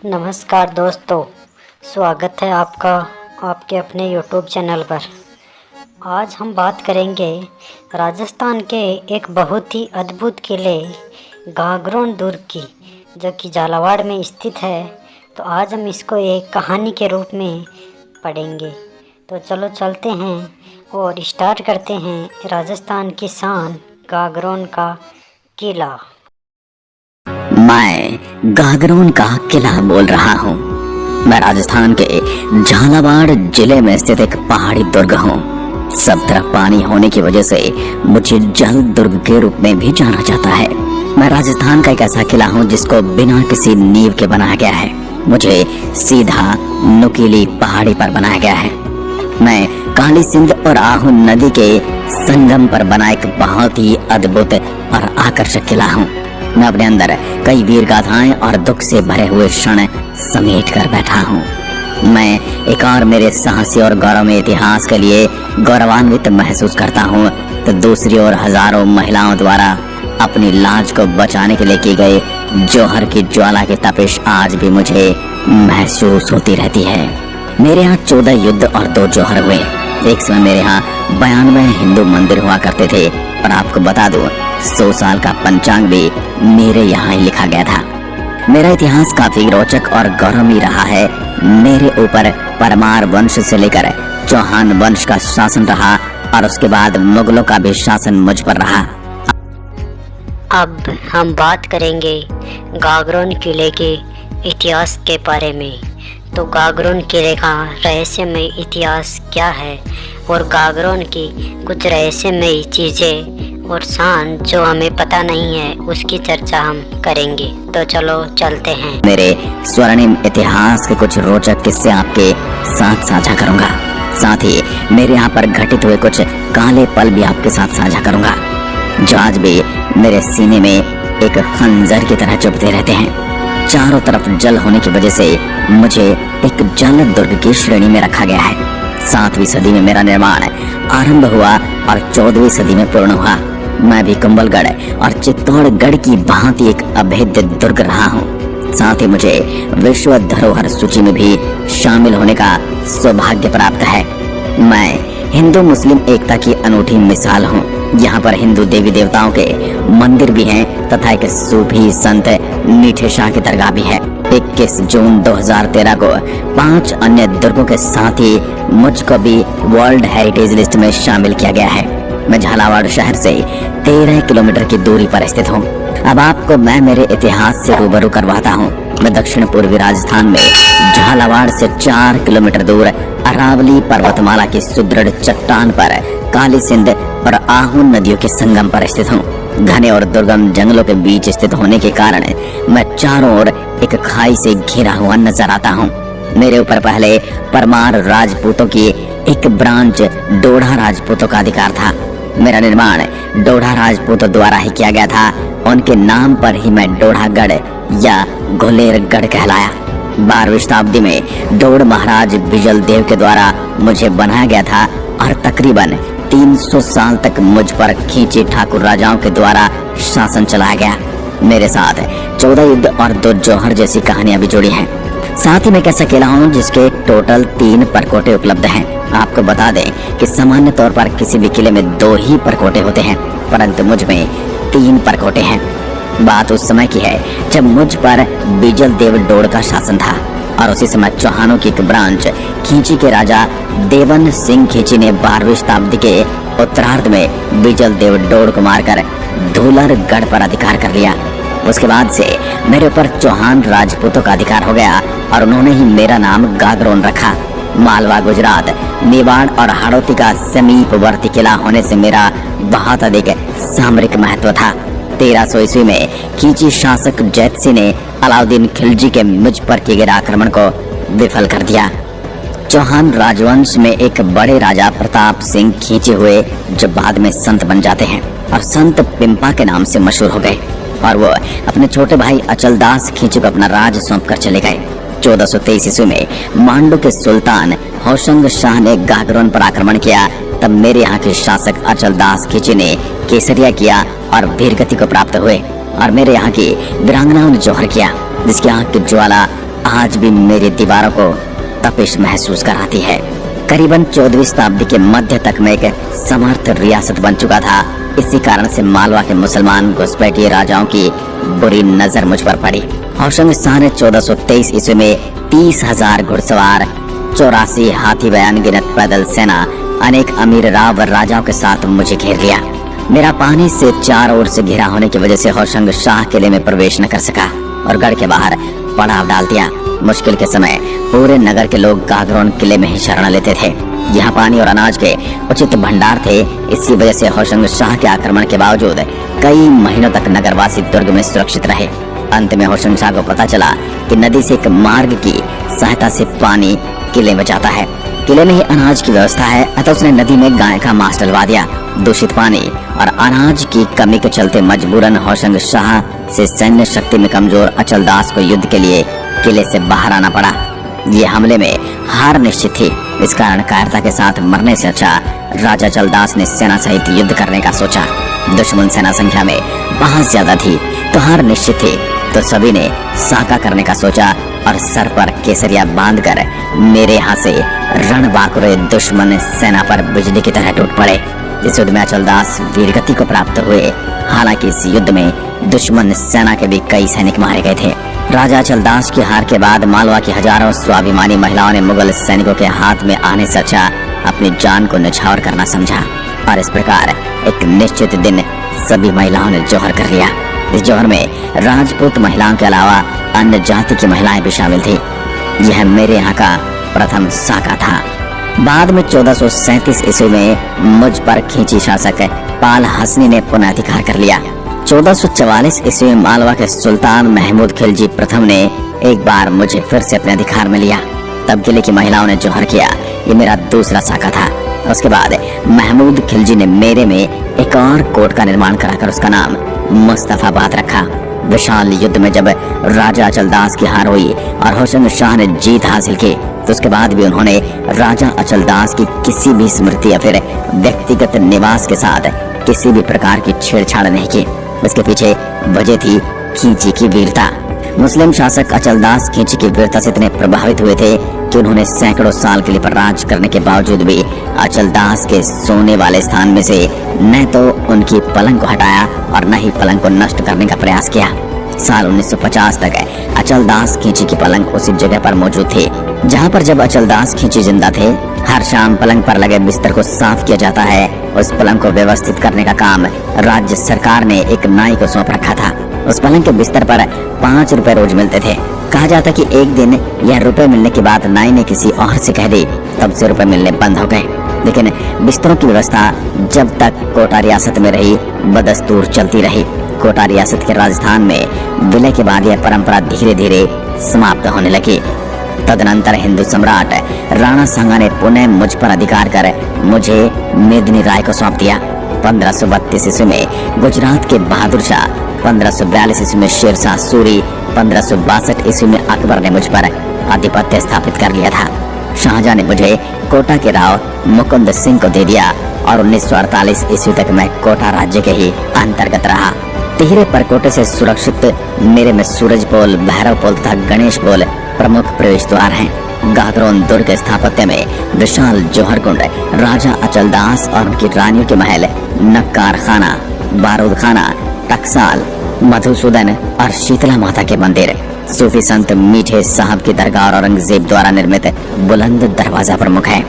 नमस्कार दोस्तों, स्वागत है आपका आपके अपने YouTube चैनल पर। आज हम बात करेंगे राजस्थान के एक बहुत ही अद्भुत किले गागरोन दुर्ग की, जो कि झालावाड़ में स्थित है। तो आज हम इसको एक कहानी के रूप में पढ़ेंगे। तो चलो चलते हैं और स्टार्ट करते हैं राजस्थान की शान गागरोन का किला। मैं गागरोन का किला बोल रहा हूँ। मैं राजस्थान के झालावाड़ जिले में स्थित एक पहाड़ी दुर्ग हूँ। सब तरफ पानी होने की वजह से मुझे जल दुर्ग के रूप में भी जाना जाता है। मैं राजस्थान का एक ऐसा किला हूँ जिसको बिना किसी नींव के बनाया गया है। मुझे सीधा नुकीली पहाड़ी पर बनाया गया है। मैं काली सिंध और आहू नदी के संगम पर बना एक बहुत ही अद्भुत और आकर्षक किला हूँ। मैं अपने अंदर कई वीर गाथाएं और दुख से भरे हुए क्षण समेट कर बैठा हूँ। मैं एक और मेरे साहसी और गौरवमय इतिहास के लिए गौरवान्वित महसूस करता हूँ, तो दूसरी ओर हजारों महिलाओं द्वारा अपनी लाज को बचाने के लिए की गई जौहर की ज्वाला की तपिश आज भी मुझे महसूस होती रहती है। मेरे यहाँ 14 युद्ध और 2 जौहर हुए। एक समय मेरे यहाँ 92 हिंदू मंदिर हुआ करते थे, और आपको बता दूं 100 साल का पंचांग भी मेरे यहाँ ही लिखा गया था। मेरा इतिहास काफी रोचक और गौरवमयी रहा है। मेरे ऊपर परमार वंश से लेकर चौहान वंश का शासन रहा, और उसके बाद मुगलों का भी शासन मुझ पर रहा। अब हम बात करेंगे गागरोन किले के इतिहास के बारे में। तो गागरोन किले का रहस्यमय इतिहास क्या है, और गागरोन की कुछ रहस्यमय चीज़ें और शान जो हमें पता नहीं है, उसकी चर्चा हम करेंगे। तो चलो चलते हैं। मेरे स्वर्णिम इतिहास के कुछ रोचक किस्से आपके साथ साझा करूंगा। साथ ही मेरे यहाँ पर घटित हुए कुछ काले पल भी आपके साथ साझा करूंगा, जो आज भी मेरे सीने में एक खंजर की तरह चुभते रहते हैं। चारों तरफ जल होने की वजह से मुझे एक जल दुर्ग की श्रेणी में रखा गया है। 7वीं सदी में मेरा निर्माण आरंभ हुआ और 14वीं सदी में पूर्ण हुआ। मैं भी कुंभलगढ़ और चित्तौड़गढ़ की भांति एक अभेद्य दुर्ग रहा हूँ। साथ ही मुझे विश्व धरोहर सूची में भी शामिल होने का सौभाग्य प्राप्त है। मैं हिंदू मुस्लिम एकता की अनूठी मिसाल हूँ। यहाँ पर हिंदू देवी देवताओं के मंदिर भी हैं, तथा एक सूफी संत मीठे शाह की दरगाह भी है। 21 जून 2013 को 5 अन्य दुर्गों के साथ ही मुझको भी वर्ल्ड हेरिटेज लिस्ट में शामिल किया गया है। मैं झालावाड़ शहर से 13 किलोमीटर की दूरी पर स्थित हूँ। अब आपको मैं मेरे इतिहास से रूबरू करवाता हूँ। मैं दक्षिण पूर्वी राजस्थान में झालावाड़ से 4 किलोमीटर दूर अरावली पर्वतमाला की सुदृढ़ चट्टान पर काली सिंध और आहू नदियों के संगम पर स्थित हूँ। घने और दुर्गम जंगलों के बीच स्थित होने के कारण मैं चारों ओर एक खाई से घिरा हुआ नजर आता हूँ। मेरे ऊपर पहले परमार राजपूतों की एक ब्रांच डोढ़ा राजपूतों का अधिकार था। मेरा निर्माण डोढ़ा राजपूतों द्वारा ही किया गया था। उनके नाम पर ही मैं डोढ़ागढ़ या घोलेरगढ़ कहलाया। 12वीं शताब्दी में डोड़ महाराज बिजल देव के द्वारा मुझे बनाया गया था, और तकरीबन 300 साल तक मुझ पर खींची ठाकुर राजाओं के द्वारा शासन चलाया गया। मेरे साथ 14 युद्ध और 2 जौहर जैसी कहानियां भी जुड़ी हैं। साथ ही मैं कैसा अकेला हूँ जिसके टोटल 3 परकोटे उपलब्ध हैं। आपको बता दें कि सामान्य तौर पर किसी भी किले में 2 ही परकोटे होते हैं, परंतु मुझ में 3 परकोटे हैं। बात उस समय की है जब मुझ पर बिजल देव डोड़ का शासन था, और उसी समय चौहानों की एक ब्रांच खींची के राजा देवन सिंह खींची ने 12वीं शताब्दी के उत्तरार्ध में बिजल देव डोड़ को मारकर धूलरगढ़ पर अधिकार कर लिया। उसके बाद से मेरे ऊपर चौहान राजपूतों का अधिकार हो गया, और उन्होंने ही मेरा नाम गागरोन रखा। मालवा, गुजरात, मेवाड़ और हाड़ौती का समीपवर्ती किला होने से मेरा बहुत अधिक सामरिक महत्व था। 1300 ईस्वी में खींची शासक जैत सिंह ने अलाउद्दीन खिलजी के मुझ पर किए गए आक्रमण को विफल कर दिया। चौहान राजवंश में एक बड़े राजा प्रताप सिंह खींचे हुए, जो बाद में संत बन जाते हैं और संत पिंपा के नाम से मशहूर हो गए, और वो अपने छोटे भाई अचलदास खींची को अपना राज सौंप कर चले गए। 1423 ईस्वी में मांडू के सुल्तान होशंग शाह ने गागरोन पर आक्रमण किया। तब मेरे यहाँ के शासक अचलदास खींची ने केसरिया किया और वीरगति को प्राप्त हुए, और मेरे यहाँ की वीरांगनाओं ने जौहर किया, जिसकी आंख की ज्वाला आज भी मेरी दीवारों को तपिश महसूस कराती है। करीबन 14वीं शताब्दी के मध्य तक में एक समर्थ रियासत बन चुका था। इसी कारण से मालवा के मुसलमान घुसपैठिए राजाओं की बुरी नजर मुझ पर पड़ी। होशंग शाह ने 1423 ईस्वी में 30,000 घुड़सवार, 84 हाथी बयान गिनत पैदल सेना, अनेक अमीर राव राजाओं के साथ मुझे घेर लिया। मेरा पानी से चारों ओर से घिरा होने की वजह से होशंग शाह किले में प्रवेश न कर सका और गढ़ के बाहर पड़ाव डाल दिया। मुश्किल के समय पूरे नगर के लोग गागरोन किले में ही शरण लेते थे। यहाँ पानी और अनाज के उचित भंडार थे। इसी वजह से होशंग शाह के आक्रमण के बावजूद कई महीनों तक नगरवासी दुर्ग में सुरक्षित रहे। अंत में होशंग शाह को पता चला कि नदी से एक मार्ग की सहायता से पानी किले में जाता है। किले में ही अनाज की व्यवस्था है, अतः उसने नदी में गाय का मांस डलवा दिया। दूषित पानी और अनाज की कमी के चलते मजबूरन होशंग शाह से सैन्य शक्ति में कमजोर अचलदास को युद्ध के लिए किले से बाहर आना पड़ा। ये हमले में हार निश्चित थी। इस कारण कायरता के साथ मरने से अच्छा राजा अचलदास ने सेना सहित युद्ध करने का सोचा। दुश्मन सेना संख्या में बहुत ज्यादा थी तो हार निश्चित थी, तो सभी ने साका करने का सोचा और सर पर केसरिया बांधकर मेरे यहाँ से रणबांकुरे दुश्मन सेना पर बिजली की तरह टूट पड़े। इस युद्ध में अचलदास वीरगति को प्राप्त हुए। हालांकि इस युद्ध में दुश्मन सेना के भी कई सैनिक मारे गए थे। राजा अचलदास की हार के बाद मालवा की हजारों स्वाभिमानी महिलाओं ने मुगल सैनिकों के हाथ में आने से अच्छा अपनी जान को न्यौछावर करना समझा और इस प्रकार एक निश्चित दिन सभी महिलाओं ने जौहर कर लिया। इस जौहर में राजपूत महिलाओं के अलावा अन्य जाति की महिलाएं भी शामिल थी। यह मेरे यहाँ का प्रथम साका था। बाद में 1437 ईस्वी में मुझ पर खींची शासक पाल हसनी ने पुनः अधिकार कर लिया। 1444 ईस्वी में मालवा के सुल्तान महमूद खिलजी प्रथम ने एक बार मुझे फिर से अपने अधिकार में लिया। तब किले की महिलाओं ने जौहर किया। ये मेरा दूसरा साका था। उसके बाद महमूद खिलजी ने मेरे में एक और कोट का निर्माण कराकर उसका नाम मुस्तफाबाद रखा। विशाल युद्ध में जब राजा अचलदास की हार हुई और होशंग शाह ने जीत हासिल की, तो उसके बाद भी उन्होंने राजा अचलदास की किसी भी स्मृति या फिर व्यक्तिगत निवास के साथ किसी भी प्रकार की छेड़छाड़ नहीं की। इसके पीछे वजह थी खींची की वीरता। मुस्लिम शासक अचलदास खींची की वीरता से इतने प्रभावित हुए थे कि उन्होंने सैकड़ों साल के लिए पर राज करने के बावजूद भी अचलदास के सोने वाले स्थान में से न तो उनकी पलंग को हटाया और न ही पलंग को नष्ट करने का प्रयास किया। साल 1950 तक अचलदास खींची की पलंग उसी जगह पर मौजूद थी जहां पर जब अचलदास खींची जिंदा थे। हर शाम पलंग पर लगे बिस्तर को साफ किया जाता है। उस पलंग को व्यवस्थित करने का काम राज्य सरकार ने एक नाई को सौंप रखा था। उस पलंग के बिस्तर पर 5 रुपए रोज मिलते थे। कहा जाता कि एक दिन यह रुपए मिलने के बाद नाई ने किसी और से कह दी, तब से रुपए मिलने बंद हो गए। लेकिन बिस्तरों की व्यवस्था जब तक कोटा रियासत में रही बदस्तूर चलती रही। कोटा रियासत के राजस्थान में विलय के बाद यह परंपरा धीरे धीरे समाप्त होने लगी। तदनंतर हिंदू सम्राट राणा सांगा ने पुनः मुझ पर अधिकार कर मुझे मेदिनी राय को सौंप दिया। 1532 ईस्वी में गुजरात के बहादुर शाह, 1542 ईस्वी में शेर शाह सूरी, 1562 ईस्वी में अकबर ने मुझ पर आधिपत्य स्थापित कर लिया था। शाहजहां ने मुझे कोटा के राव मुकुंद सिंह को दे दिया और 1948 ईस्वी तक मैं कोटा राज्य के ही अंतर्गत रहा। तिहरे परकोटे से सुरक्षित मेरे में सूरज पोल, भैरव पोल तथा गणेश पोल प्रमुख प्रवेश द्वार हैं। गागरोन दुर्ग के स्थापत्य में विशाल जौहर कुंड, राजा अचलदास और उनकी रानियों के महल, नक्कार खाना, बारूद खाना, टकसाल, मधुसूदन और शीतला माता के मंदिर, सूफी संत मीठे साहब की दरगाह और औरंगजेब द्वारा निर्मित बुलंद दरवाजा प्रमुख है।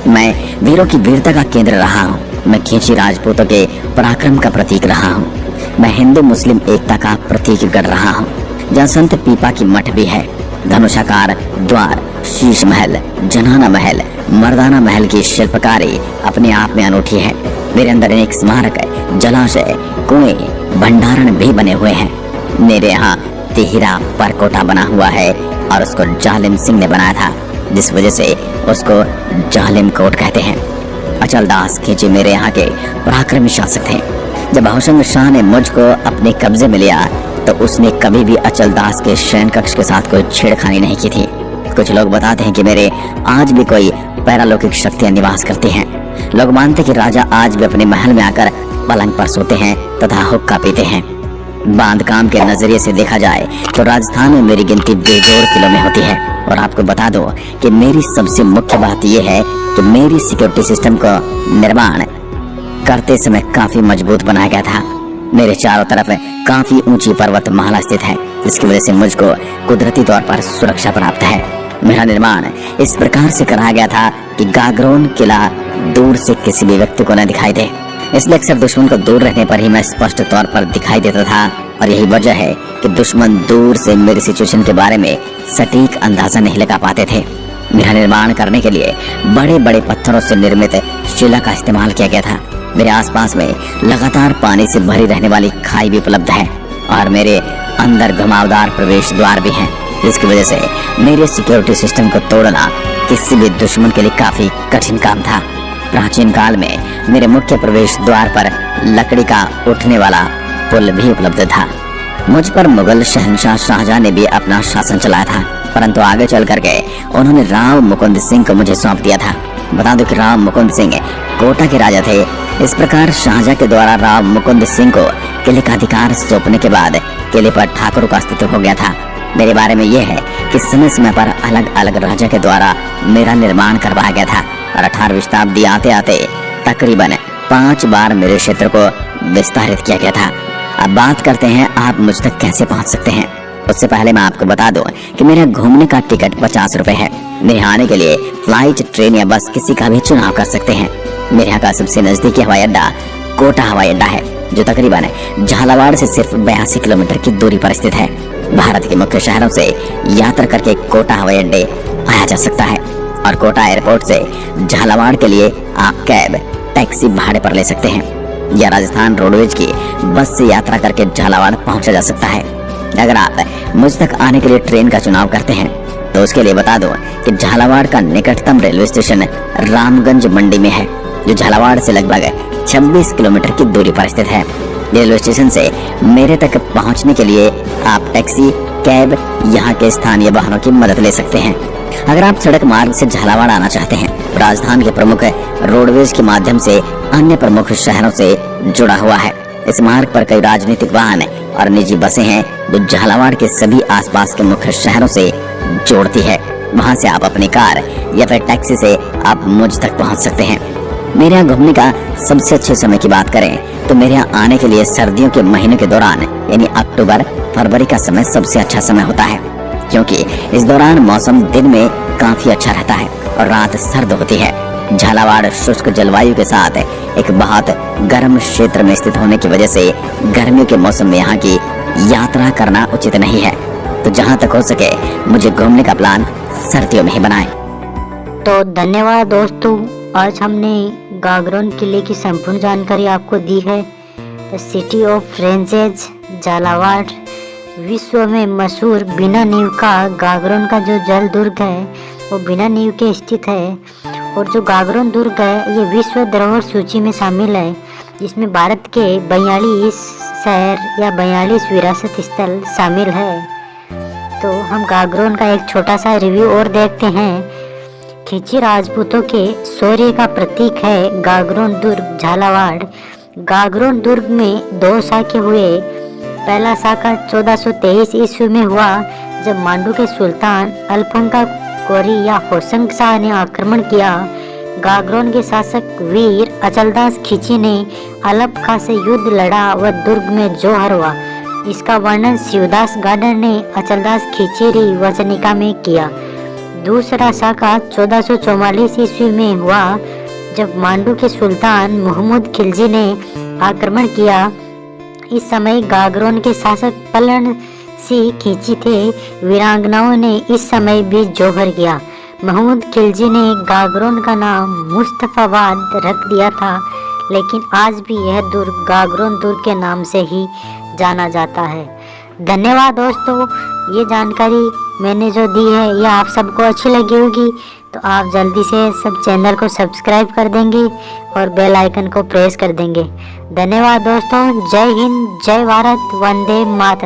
मैं वीरों की वीरता का केंद्र रहा हूँ। मैं खींची राजपूतों के पराक्रम का प्रतीक रहा हूँ। मैं हिंदू मुस्लिम एकता का प्रतीक गढ़ रहा हूँ। जहाँ संत पीपा की मठ भी है। धनुषाकार द्वार, शीश महल, जनाना महल, मर्दाना महल की शिल्पकारी अपने आप में अनूठी है। मेरे अंदर एक स्मारक, जलाशय, कुएं, भंडारण भी बने हुए हैं। मेरे यहाँ तिहरा परकोटा बना हुआ है और उसको जालिम सिंह ने बनाया था, जिस वजह से उसको जालिम कोट कहते हैं। अचलदास खींची मेरे यहाँ के पराक्रमी शासक थे। जब होशंग शाह ने मुझको अपने कब्जे में लिया तो उसने कभी भी अचलदास के शयन कक्ष के साथ कोई छेड़खानी नहीं की थी। कुछ लोग बताते हैं कि मेरे आज भी कोई पैरालौकिक शक्तियां निवास करती हैं। लोग मानते कि राजा आज भी अपने महल में आकर पलंग पर सोते हैं तथा हुक्का पीते हैं। बांधकाम के नजरिए से देखा जाए तो राजस्थान में मेरी गिनती बेजोड़ किलो में होती है। और आपको बता दो कि मेरी सबसे मुख्य बात यह है कि मेरी सिक्योरिटी सिस्टम का निर्माण करते समय काफी मजबूत बनाया गया था। मेरे चारों तरफ काफी ऊंची पर्वतमाला स्थित है, जिसकी वजह से मुझको कुदरती तौर पर सुरक्षा प्राप्त है। मेरा निर्माण इस प्रकार से कराया गया था कि गागरोन किला दूर से किसी भी व्यक्ति को न दिखाई दे, इसलिए अक्सर दुश्मन को दूर रहने पर ही मैं स्पष्ट तौर पर दिखाई देता था। और यही वजह है कि दुश्मन दूर से मेरी सिचुएशन के बारे में सटीक अंदाजा नहीं लगा पाते थे। मेरा निर्माण करने के लिए बड़े बड़े पत्थरों से निर्मित शिला का इस्तेमाल किया गया था। मेरे आसपास में लगातार पानी से भरी रहने वाली खाई भी उपलब्ध है और मेरे अंदर घुमावदार प्रवेश द्वार भी हैं, जिसकी वजह से मेरे सिक्योरिटी सिस्टम को तोड़ना किसी भी दुश्मन के लिए काफी कठिन काम था। प्राचीन काल में मेरे मुख्य प्रवेश द्वार पर लकड़ी का उठने वाला पुल भी उपलब्ध था। मुझ पर मुगल शहंशाह शाहजहां ने भी अपना शासन चलाया था, परंतु आगे चल करके उन्होंने राम मुकुंद सिंह को मुझे सौंप दिया था। बता दो कि राम मुकुंद सिंह कोटा के राजा थे। इस प्रकार शाहजहां के द्वारा राम मुकुंद सिंह को किले का अधिकार सौंपने के बाद किले पर ठाकुरों का अस्तित्व हो गया था। मेरे बारे में यह है कि समय समय पर अलग अलग राजा के द्वारा मेरा निर्माण करवाया गया था और 18वीं शताब्दी आते आते तकरीबन 5 बार मेरे क्षेत्र को विस्तारित किया गया था। अब बात करते हैं आप मुझ तक कैसे पहुंच सकते हैं। उससे पहले मैं आपको बता दूं कि मेरा घूमने का टिकट 50 रुपए है। मेरे आने के लिए फ्लाइट, ट्रेन या बस किसी का भी चुनाव कर सकते हैं। मेरे यहाँ का सबसे नजदीकी हवाई अड्डा कोटा हवाई अड्डा है, जो तकरीबन झालावाड़ से सिर्फ 82 किलोमीटर की दूरी पर स्थित है। भारत के मुख्य शहरों से यात्रा करके कोटा हवाई अड्डे आया जा सकता है और कोटा एयरपोर्ट से झालावाड़ के लिए आप कैब, टैक्सी भाड़े पर ले सकते हैं या राजस्थान रोडवेज की बस से यात्रा करके झालावाड़ पहुंचा जा सकता है। अगर आप मुझ तक आने के लिए ट्रेन का चुनाव करते हैं तो उसके लिए बता दो कि झालावाड़ का निकटतम रेलवे स्टेशन रामगंज मंडी में है, जो झालावाड़ से लगभग 26 किलोमीटर की दूरी पर स्थित है। रेलवे स्टेशन से मेरे तक पहुंचने के लिए आप टैक्सी, कैब, यहाँ के स्थानीय वाहनों की मदद ले सकते हैं। अगर आप सड़क मार्ग से झालावाड़ आना चाहते हैं, राजस्थान के प्रमुख रोडवेज के माध्यम से अन्य प्रमुख शहरों से जुड़ा हुआ है। इस मार्ग पर कई राजनीतिक वाहन और निजी बसें हैं जो झालावाड़ के सभी आसपास के मुख्य शहरों से जोड़ती है। वहां से आप अपनी कार या फिर टैक्सी से आप मुझ तक पहुंच सकते हैं। मेरे यहाँ घूमने का सबसे अच्छे समय की बात करें तो मेरे यहाँ आने के लिए सर्दियों के महीनों के दौरान यानी अक्टूबर फरवरी का समय सबसे अच्छा समय होता है, क्योंकि इस दौरान मौसम दिन में काफी अच्छा रहता है और रात सर्द होती है। झालावाड़ शुष्क जलवायु के साथ एक बहुत गर्म क्षेत्र में स्थित होने की वजह से गर्मियों के मौसम में यहाँ की यात्रा करना उचित नहीं है। तो जहाँ तक हो सके मुझे घूमने का प्लान सर्दियों में ही बनाएं। तो धन्यवाद दोस्तों, आज हमने गागरोन किले की संपूर्ण जानकारी आपको दी है। The city of ranges Jhalawar विश्व में मशहूर बिना नींव का गागरोन का जो जल दुर्ग है वो बिना नींव के स्थित है। और जो गागरोन दुर्ग है ये विश्व धरोहर सूची में शामिल है, जिसमें भारत के 42 शहर या 42 विरासत स्थल शामिल है। तो हम गागरोन का एक छोटा सा रिव्यू और देखते हैं। खिची राजपूतों के शौर्य का प्रतीक है गागरोन दुर्ग झालावाड़। गागरोन दुर्ग में 2 शाखे हुए। पहला शाखा 1423 ईस्वी में हुआ, जब मांडू के सुल्तान अल्फंका कोरी या होशंग शाह ने आक्रमण किया। गागरोन के शासक वीर अचलदास खिची ने अलप खां से युद्ध लड़ा व दुर्ग में जौहर हुआ। इसका वर्णन शिवदास गार्डन ने अचलदास खिचीरी वचनिका में किया। दूसरा शाखा 1444 ईस्वी में हुआ, जब मांडू के सुल्तान मोहम्मद खिलजी ने आक्रमण किया। इस समय गागरोन के शासक पलन सिंह खिची थे। वीरांगनाओं ने इस समय भी जौहर किया। मोहम्मद खिलजी ने गागरोन का नाम मुस्तफाबाद रख दिया था, लेकिन आज भी यह दुर्ग गागरोन दुर्ग के नाम से ही जाना जाता है। धन्यवाद दोस्तों, ये जानकारी मैंने जो दी है यह आप सबको अच्छी लगी होगी, तो आप जल्दी से सब चैनल को सब्सक्राइब कर देंगे और बेल आइकन को प्रेस कर देंगे। धन्यवाद दोस्तों, जय हिंद, जय भारत, वंदे मातरम।